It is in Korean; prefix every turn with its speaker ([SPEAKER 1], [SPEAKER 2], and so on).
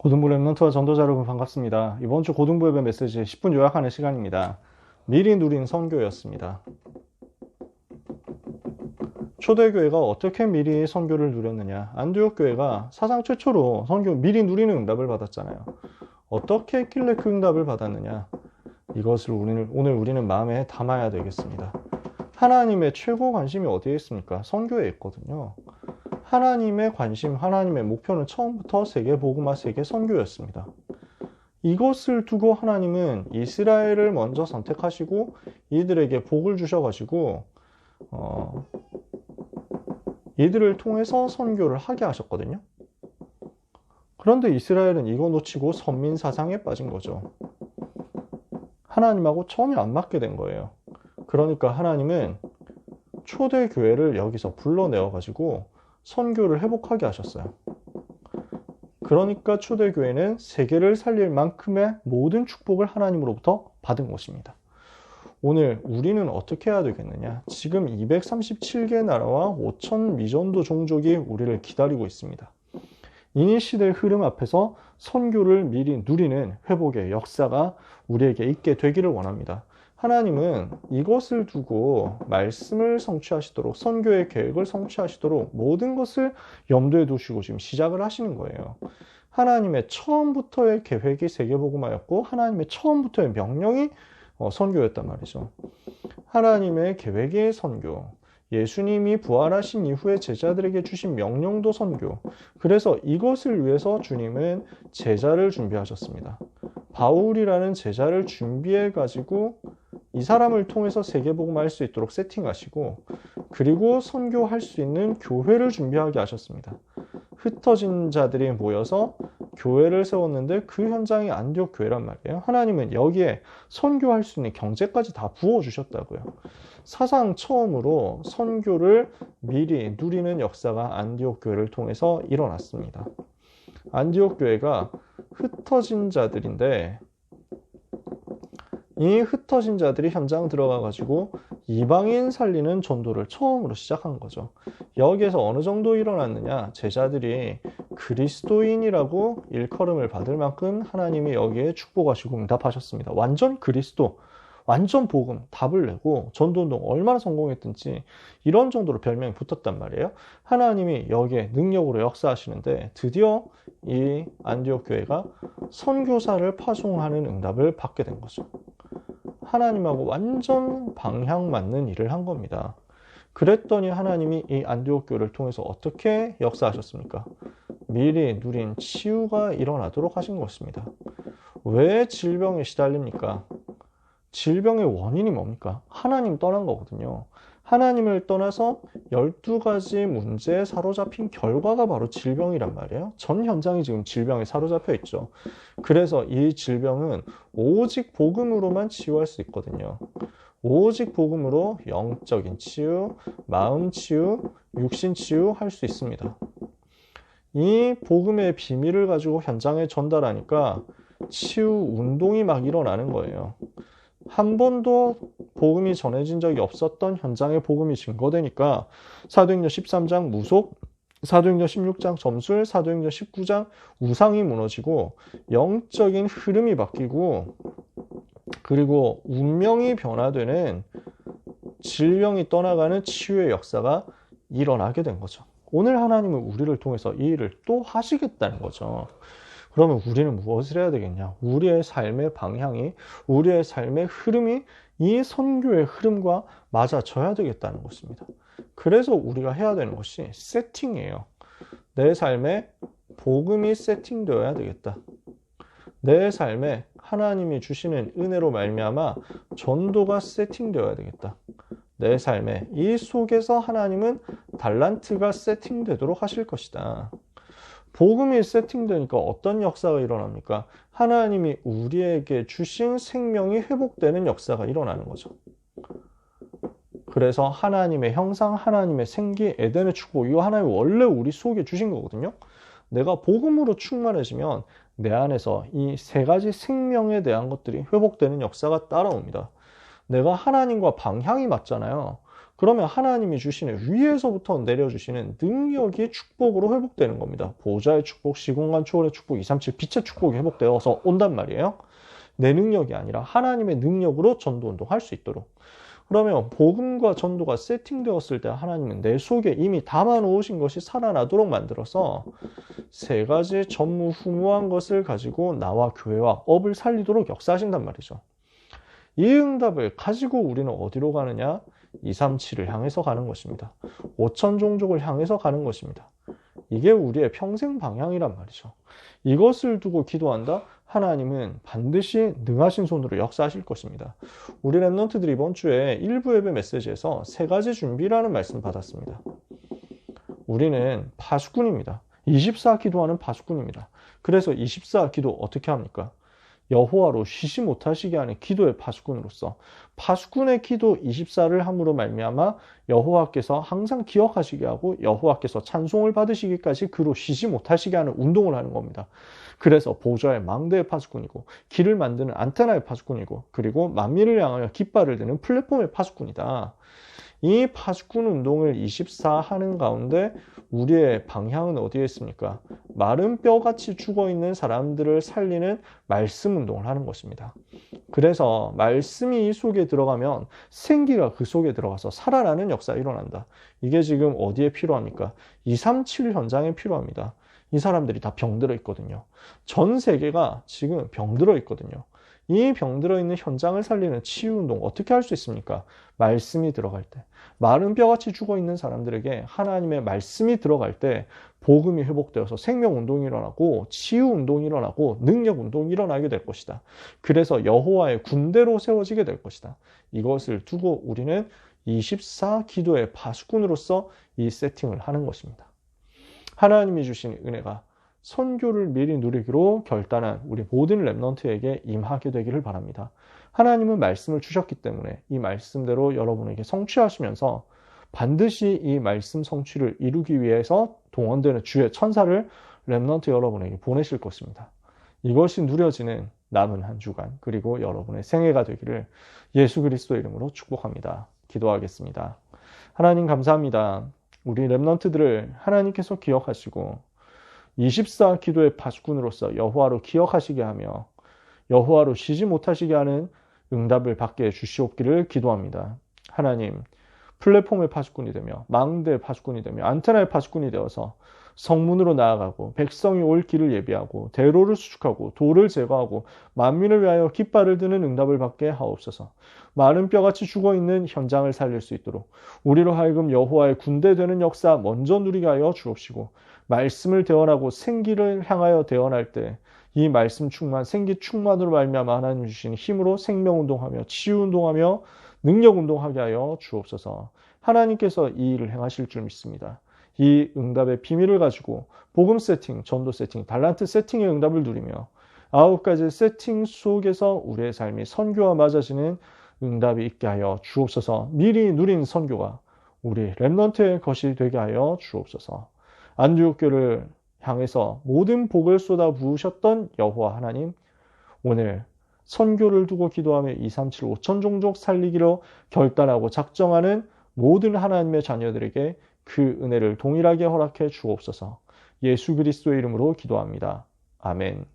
[SPEAKER 1] 고등부 랩런트와 전도자 여러분 반갑습니다. 이번 주 고등부 예배 메시지 10분 요약하는 시간입니다. 미리 누린 선교였습니다. 초대교회가 어떻게 미리 선교를 누렸느냐? 안디옥 교회가 사상 최초로 선교 미리 누리는 응답을 받았잖아요. 어떻게 했길래 그 응답을 받았느냐? 이것을 오늘 우리는 마음에 담아야 되겠습니다. 하나님의 최고 관심이 어디에 있습니까? 선교에 있거든요. 하나님의 관심, 하나님의 목표는 처음부터 세계복음화, 세계 선교였습니다. 이것을 두고 하나님은 이스라엘을 먼저 선택하시고 이들에게 복을 주셔가지고 이들을 통해서 선교를 하게 하셨거든요. 그런데 이스라엘은 이거 놓치고 선민 사상에 빠진 거죠. 하나님하고 전혀 안 맞게 된 거예요. 그러니까 하나님은 초대교회를 여기서 불러내어가지고 선교를 회복하게 하셨어요. 그러니까 초대교회는 세계를 살릴 만큼의 모든 축복을 하나님으로부터 받은 것입니다. 오늘 우리는 어떻게 해야 되겠느냐? 지금 237개 나라와 5천 미전도 종족이 우리를 기다리고 있습니다. 이 시대의 흐름 앞에서 선교를 미리 누리는 회복의 역사가 우리에게 있게 되기를 원합니다. 하나님은 이것을 두고 말씀을 성취하시도록, 선교의 계획을 성취하시도록 모든 것을 염두에 두시고 지금 시작을 하시는 거예요. 하나님의 처음부터의 계획이 세계복음화였고 하나님의 처음부터의 명령이 선교였단 말이죠. 하나님의 계획이 선교, 예수님이 부활하신 이후에 제자들에게 주신 명령도 선교. 그래서 이것을 위해서 주님은 제자를 준비하셨습니다. 바울이라는 제자를 준비해가지고 이 사람을 통해서 세계복음화할 수 있도록 세팅하시고, 그리고 선교할 수 있는 교회를 준비하게 하셨습니다. 흩어진 자들이 모여서 교회를 세웠는데 그 현장이 안디옥 교회란 말이에요. 하나님은 여기에 선교할 수 있는 경제까지 다 부어주셨다고요. 사상 처음으로 선교를 미리 누리는 역사가 안디옥 교회를 통해서 일어났습니다. 안디옥 교회가 흩어진 자들인데 이 흩어진 자들이 현장 들어가가지고 이방인 살리는 전도를 처음으로 시작한 거죠. 여기에서 어느 정도 일어났느냐? 제자들이 그리스도인이라고 일컬음을 받을 만큼 하나님이 여기에 축복하시고 응답하셨습니다. 완전 그리스도, 완전 복음, 답을 내고 전도운동 얼마나 성공했든지 이런 정도로 별명이 붙었단 말이에요. 하나님이 여기에 능력으로 역사하시는데 드디어 이 안디옥 교회가 선교사를 파송하는 응답을 받게 된 거죠. 하나님하고 완전 방향 맞는 일을 한 겁니다. 그랬더니 하나님이 이 안디옥 교회를 통해서 어떻게 역사하셨습니까? 미리 누린 치유가 일어나도록 하신 것입니다. 왜 질병에 시달립니까? 질병의 원인이 뭡니까? 하나님 떠난 거거든요. 하나님을 떠나서 12가지 문제에 사로잡힌 결과가 바로 질병이란 말이에요. 전 현장이 지금 질병에 사로잡혀 있죠. 그래서 이 질병은 오직 복음으로만 치유할 수 있거든요. 오직 복음으로 영적인 치유, 마음 치유, 육신 치유 할 수 있습니다. 이 복음의 비밀을 가지고 현장에 전달하니까 치유 운동이 막 일어나는 거예요. 한 번도 복음이 전해진 적이 없었던 현장의 복음이 증거되니까 사도행전 13장 무속, 사도행전 16장 점술, 사도행전 19장 우상이 무너지고 영적인 흐름이 바뀌고 그리고 운명이 변화되는 질병이 떠나가는 치유의 역사가 일어나게 된 거죠. 오늘 하나님은 우리를 통해서 이 일을 또 하시겠다는 거죠. 그러면 우리는 무엇을 해야 되겠냐? 우리의 삶의 방향이, 우리의 삶의 흐름이 이 선교의 흐름과 맞아져야 되겠다는 것입니다. 그래서 우리가 해야 되는 것이 세팅이에요. 내 삶에 복음이 세팅되어야 되겠다. 내 삶에 하나님이 주시는 은혜로 말미암아 전도가 세팅되어야 되겠다. 내 삶에 이 속에서 하나님은 달란트가 세팅되도록 하실 것이다. 복음이 세팅되니까 어떤 역사가 일어납니까? 하나님이 우리에게 주신 생명이 회복되는 역사가 일어나는 거죠. 그래서 하나님의 형상, 하나님의 생기, 에덴의 축복, 이거 하나님이 원래 우리 속에 주신 거거든요. 내가 복음으로 충만해지면 내 안에서 이 세 가지 생명에 대한 것들이 회복되는 역사가 따라옵니다. 내가 하나님과 방향이 맞잖아요. 그러면 하나님이 주시는 위에서부터 내려주시는 능력이 축복으로 회복되는 겁니다. 보좌의 축복, 시공간 초월의 축복, 237 빛의 축복이 회복되어서 온단 말이에요. 내 능력이 아니라 하나님의 능력으로 전도운동할 수 있도록. 그러면 복음과 전도가 세팅되었을 때 하나님은 내 속에 이미 담아놓으신 것이 살아나도록 만들어서 세 가지 전무후무한 것을 가지고 나와 교회와 업을 살리도록 역사하신단 말이죠. 이 응답을 가지고 우리는 어디로 가느냐? 237을 향해서 가는 것입니다. 5천 종족을 향해서 가는 것입니다. 이게 우리의 평생 방향이란 말이죠. 이것을 두고 기도한다? 하나님은 반드시 능하신 손으로 역사하실 것입니다. 우리 랩런트들이 이번 주에 일부 예배 메시지에서 세 가지 준비라는 말씀 받았습니다. 우리는 파수꾼입니다. 24 기도하는 파수꾼입니다. 그래서 24 기도 어떻게 합니까? 여호와로 쉬지 못하시게 하는 기도의 파수꾼으로서 파수꾼의 기도 24를 함으로 말미암아 여호와께서 항상 기억하시게 하고 여호와께서 찬송을 받으시기까지 그로 쉬지 못하시게 하는 운동을 하는 겁니다. 그래서 보좌의 망대의 파수꾼이고 길을 만드는 안테나의 파수꾼이고 그리고 만민을 향하여 깃발을 드는 플랫폼의 파수꾼이다. 이 파수꾼 운동을 24 하는 가운데 우리의 방향은 어디에 있습니까? 마른 뼈같이 죽어있는 사람들을 살리는 말씀 운동을 하는 것입니다. 그래서 말씀이 이 속에 들어가면 생기가 그 속에 들어가서 살아나는 역사가 일어난다. 이게 지금 어디에 필요합니까? 237 현장에 필요합니다. 이 사람들이 다 병들어 있거든요. 전 세계가 지금 병들어 있거든요. 이 병들어 있는 현장을 살리는 치유운동 어떻게 할 수 있습니까? 말씀이 들어갈 때. 마른 뼈같이 죽어있는 사람들에게 하나님의 말씀이 들어갈 때 복음이 회복되어서 생명운동이 일어나고 치유운동이 일어나고 능력운동이 일어나게 될 것이다. 그래서 여호와의 군대로 세워지게 될 것이다. 이것을 두고 우리는 24 기도의 파수꾼으로서 이 세팅을 하는 것입니다. 하나님이 주신 은혜가 선교를 미리 누리기로 결단한 우리 모든 랩넌트에게 임하게 되기를 바랍니다. 하나님은 말씀을 주셨기 때문에 이 말씀대로 여러분에게 성취하시면서 반드시 이 말씀 성취를 이루기 위해서 동원되는 주의 천사를 랩넌트 여러분에게 보내실 것입니다. 이것이 누려지는 남은 한 주간 그리고 여러분의 생애가 되기를 예수 그리스도 이름으로 축복합니다. 기도하겠습니다. 하나님 감사합니다. 우리 랩넌트들을 하나님께서 기억하시고 24 기도의 파수꾼으로서 여호와로 기억하시게 하며 여호와로 쉬지 못하시게 하는 응답을 받게 해주시옵기를 기도합니다. 하나님, 플랫폼의 파수꾼이 되며 망대의 파수꾼이 되며 안테나의 파수꾼이 되어서 성문으로 나아가고 백성이 올 길을 예비하고 대로를 수축하고 돌을 제거하고 만민을 위하여 깃발을 드는 응답을 받게 하옵소서. 마른 뼈같이 죽어있는 현장을 살릴 수 있도록 우리로 하여금 여호와의 군대 되는 역사 먼저 누리게 하여 주옵시고 말씀을 대언하고 생기를 향하여 대언할 때 이 말씀 충만, 생기 충만으로 말미암아 하나님 주신 힘으로 생명운동하며 치유운동하며 능력운동하게 하여 주옵소서. 하나님께서 이 일을 행하실 줄 믿습니다. 이 응답의 비밀을 가지고 복음 세팅, 전도 세팅, 달란트 세팅의 응답을 누리며 9가지 세팅 속에서 우리의 삶이 선교와 맞아지는 응답이 있게 하여 주옵소서. 미리 누린 선교가 우리 랩넌트의 것이 되게 하여 주옵소서. 안디옥교를 향해서 모든 복을 쏟아 부으셨던 여호와 하나님, 오늘 선교를 두고 기도하며 237 5천 종족 살리기로 결단하고 작정하는 모든 하나님의 자녀들에게 그 은혜를 동일하게 허락해 주옵소서. 예수 그리스도의 이름으로 기도합니다. 아멘.